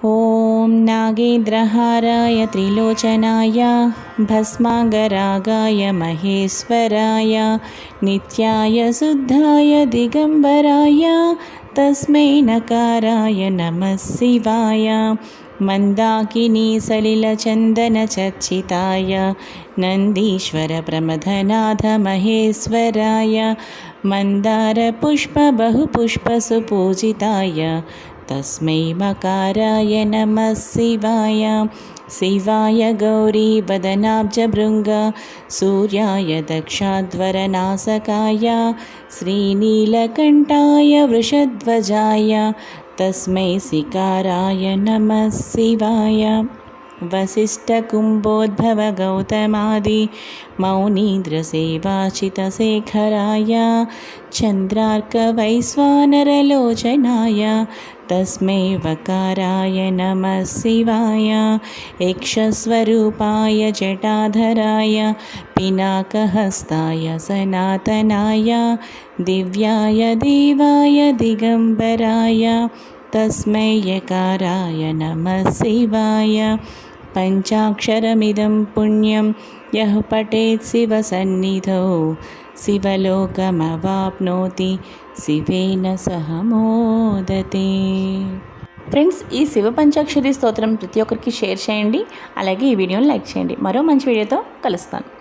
ॐ नागेन्द्रहाराय त्रिलोचनाय भस्माङ्गरागाय महेश्वराय नित्याय शुद्धाय दिगम्बराय तस्मै नकाराय नमः शिवाय मन्दाकिनी सलिलचन्दनचर्चिताय नन्दीश्वरप्रमथनाथ महेश्वराय मन्दारपुष्पबहुपुष्पसुपूजिताय तस्मै मकाराय नमः शिवाय शिवाय गौरीवदनाब्जभृङ्ग सूर्याय दक्षाध्वरनासकाय श्रीनीलकण्ठाय वृषध्वजाय तस्मै सिकाराय नमः शिवाय वसिष्ठकुम्भोद्भव गौतमादि मौनीन्द्रसेवाचितशेखराय चन्द्रार्कवैश्वानरलोचनाय तस्मै वकाराय नमः शिवाय यक्षस्वरूपाय जटाधराय पिनाकहस्ताय सनातनाय दिव्याय देवाय दिगम्बराय तस्मै यकाराय नमः शिवाय पञ्चाक्षरमिदं पुण्यं यः पठेत् शिवसन्निधौ शिवलोकमवाप्नोति शिवेन सह मोदते। ఫ్రెండ్స్, ఈ శివ పంచాక్షరి స్తోత్రం ప్రతి ఒక్కరికి షేర్ చేయండి. అలాగే ఈ వీడియోని లైక్ చేయండి. మరో మంచి వీడియోతో కలుస్తాను.